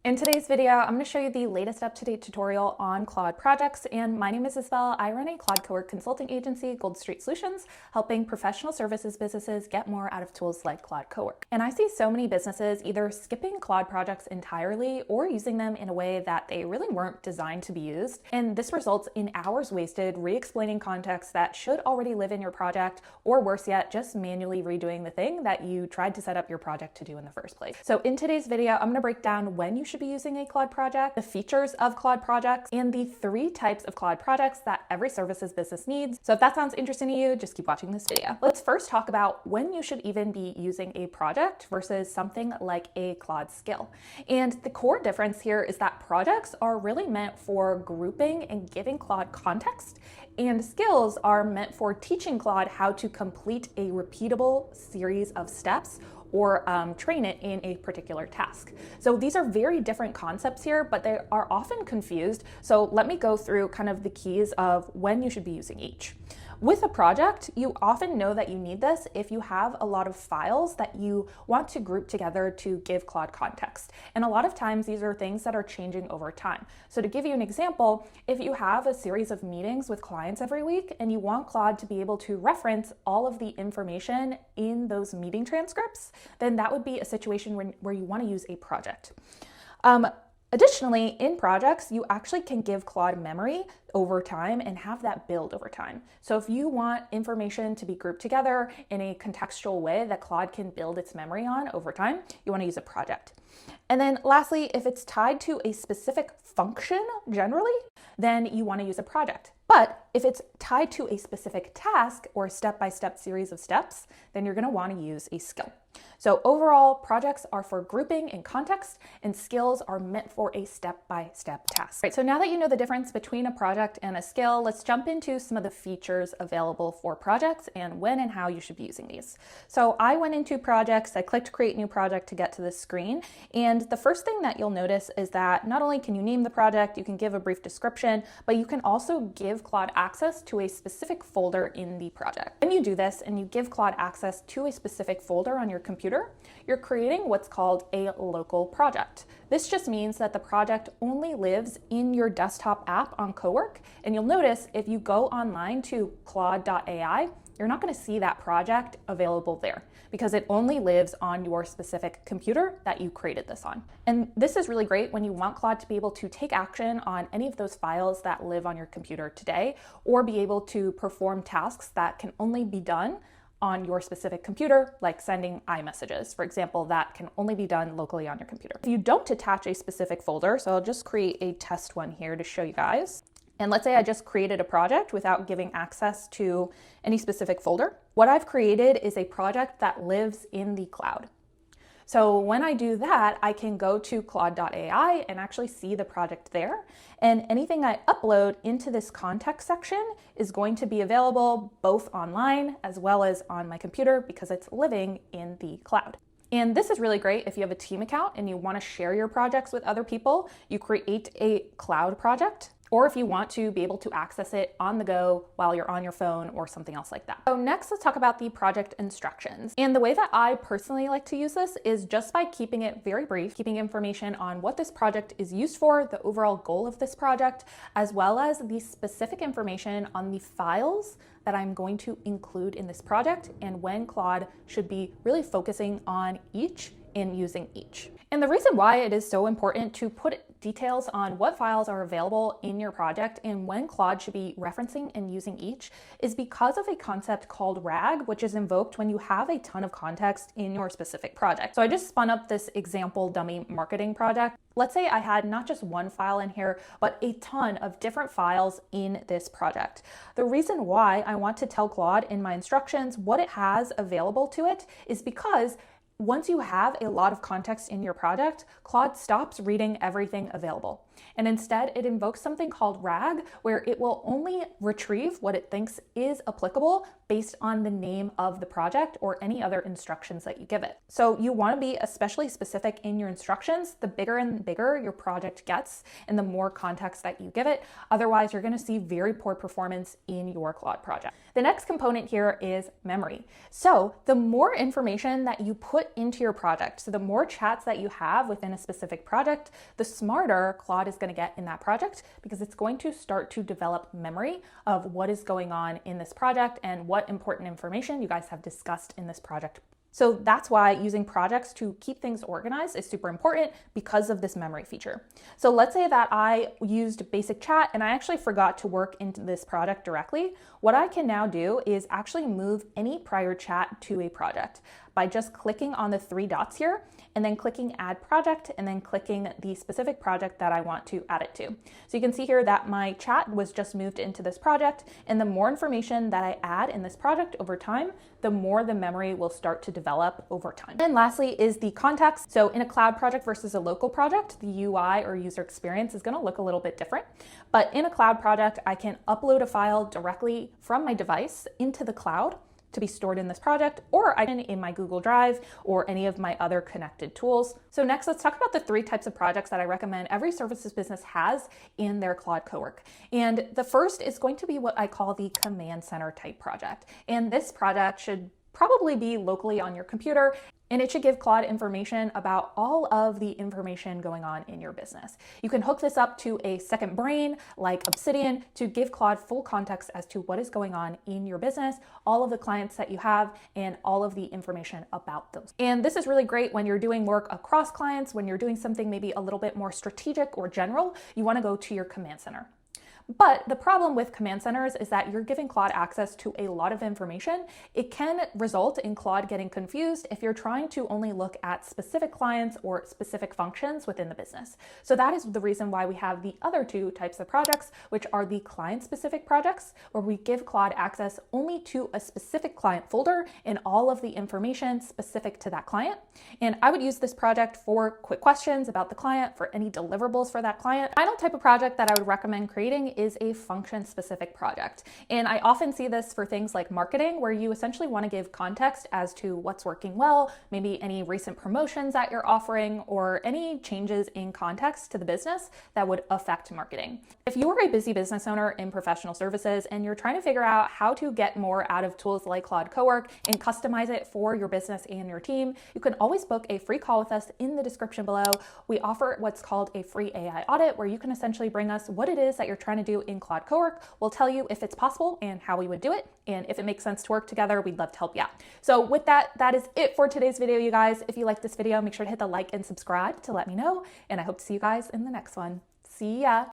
In today's video, I'm going to show you the latest up-to-date tutorial on Claude Projects, and my name is Isabel. I run a Claude Cowork consulting agency, Gold Street Solutions, helping professional services businesses get more out of tools like Claude Cowork. And I see so many businesses either skipping Claude Projects entirely or using them in a way that they really weren't designed to be used. And this results in hours wasted re-explaining context that should already live in your project, or worse yet, just manually redoing the thing that you tried to set up your project to do in the first place. So in today's video, I'm going to break down when you should be using a Claude project, the features of Claude projects, and the 3 types of Claude projects that every services business needs. So if that sounds interesting to you, just keep watching this video. Let's first talk about when you should even be using a project versus something like a Claude skill. And the core difference here is that projects are really meant for grouping and giving Claude context, and skills are meant for teaching Claude how to complete a repeatable series of steps or train it in a particular task. So these are very different concepts here, but they are often confused. So let me go through kind of the keys of when you should be using each. With a project, you often know that you need this if you have a lot of files that you want to group together to give Claude context. And a lot of times these are things that are changing over time. So to give you an example, if you have a series of meetings with clients every week and you want Claude to be able to reference all of the information in those meeting transcripts, then that would be a situation where you want to use a project. Additionally, in projects, you actually can give Claude memory over time and have that build over time. So if you want information to be grouped together in a contextual way that Claude can build its memory on over time, you want to use a project. And then lastly, if it's tied to a specific function generally, then you want to use a project. But if it's tied to a specific task or a step-by-step series of steps, then you're going to want to use a skill. So overall, projects are for grouping and context, and skills are meant for a step-by-step task. Right, so now that you know the difference between a project and a skill, let's jump into some of the features available for projects and when and how you should be using these. So I went into projects, I clicked create new project to get to this screen, and the first thing that you'll notice is that not only can you name the project, you can give a brief description, but you can also give Claude access to a specific folder in the project. When you do this and you give Claude access to a specific folder on your computer, you're creating what's called a local project. This just means that the project only lives in your desktop app on Cowork, and you'll notice if you go online to Claude.ai, you're not going to see that project available there because it only lives on your specific computer that you created this on. And this is really great when you want Claude to be able to take action on any of those files that live on your computer today, or be able to perform tasks that can only be done on your specific computer, like sending iMessages, for example, that can only be done locally on your computer. If you don't attach a specific folder, so I'll just create a test one here to show you guys. And let's say I just created a project without giving access to any specific folder. What I've created is a project that lives in the cloud. So when I do that, I can go to Claude.ai and actually see the project there. And anything I upload into this context section is going to be available both online as well as on my computer because it's living in the cloud. And this is really great if you have a team account and you want to share your projects with other people. You create a cloud project, or if you want to be able to access it on the go while you're on your phone or something else like that. So next, let's talk about the project instructions. And the way that I personally like to use this is just by keeping it very brief, keeping information on what this project is used for, the overall goal of this project, as well as the specific information on the files that I'm going to include in this project and when Claude should be really focusing on each and using each. And the reason why it is so important to put details on what files are available in your project and when Claude should be referencing and using each is because of a concept called RAG, which is invoked when you have a ton of context in your specific project. So I just spun up this example dummy marketing project. Let's say I had not just one file in here, but a ton of different files in this project. The reason why I want to tell Claude in my instructions what it has available to it is because once you have a lot of context in your project, Claude stops reading everything available. And instead, it invokes something called RAG, where it will only retrieve what it thinks is applicable based on the name of the project or any other instructions that you give it. So you want to be especially specific in your instructions. The bigger and bigger your project gets and the more context that you give it. Otherwise, you're going to see very poor performance in your Claude project. The next component here is memory. So the more information that you put put into your project. So the more chats that you have within a specific project, the smarter Claude is going to get in that project, because it's going to start to develop memory of what is going on in this project and what important information you guys have discussed in this project. So that's why using projects to keep things organized is super important, because of this memory feature. So let's say that I used basic chat and I actually forgot to work into this project directly. What I can now do is actually move any prior chat to a project by just clicking on the 3 dots here and then clicking add project and then clicking the specific project that I want to add it to. So you can see here that my chat was just moved into this project, and the more information that I add in this project over time, the more the memory will start to develop over time. And lastly is the context. So in a cloud project versus a local project, the UI or user experience is going to look a little bit different. But in a cloud project, I can upload a file directly from my device into the cloud to be stored in this project, or I can in my Google Drive or any of my other connected tools. So next, let's talk about the 3 types of projects that I recommend every services business has in their Claude Cowork. And the first is going to be what I call the command center type project. And this project should probably be locally on your computer, and it should give Claude information about all of the information going on in your business. You can hook this up to a second brain like Obsidian to give Claude full context as to what is going on in your business, all of the clients that you have, and all of the information about those. And this is really great when you're doing work across clients, when you're doing something maybe a little bit more strategic or general. You want to go to your command center. But the problem with command centers is that you're giving Claude access to a lot of information. It can result in Claude getting confused if you're trying to only look at specific clients or specific functions within the business. So that is the reason why we have the other 2 types of projects, which are the client-specific projects, where we give Claude access only to a specific client folder and all of the information specific to that client. And I would use this project for quick questions about the client, for any deliverables for that client. Final type of project that I would recommend creating is a function-specific project. And I often see this for things like marketing, where you essentially want to give context as to what's working well, maybe any recent promotions that you're offering, or any changes in context to the business that would affect marketing. If you are a busy business owner in professional services and you're trying to figure out how to get more out of tools like Claude Cowork and customize it for your business and your team, you can always book a free call with us in the description below. We offer what's called a free AI audit, where you can essentially bring us what it is that you're trying to do in Claude Cowork. We'll tell you if it's possible and how we would do it. And if it makes sense to work together, we'd love to help you out. So with that, that is it for today's video, you guys. If you like this video, make sure to hit the like and subscribe to let me know. And I hope to see you guys in the next one. See ya.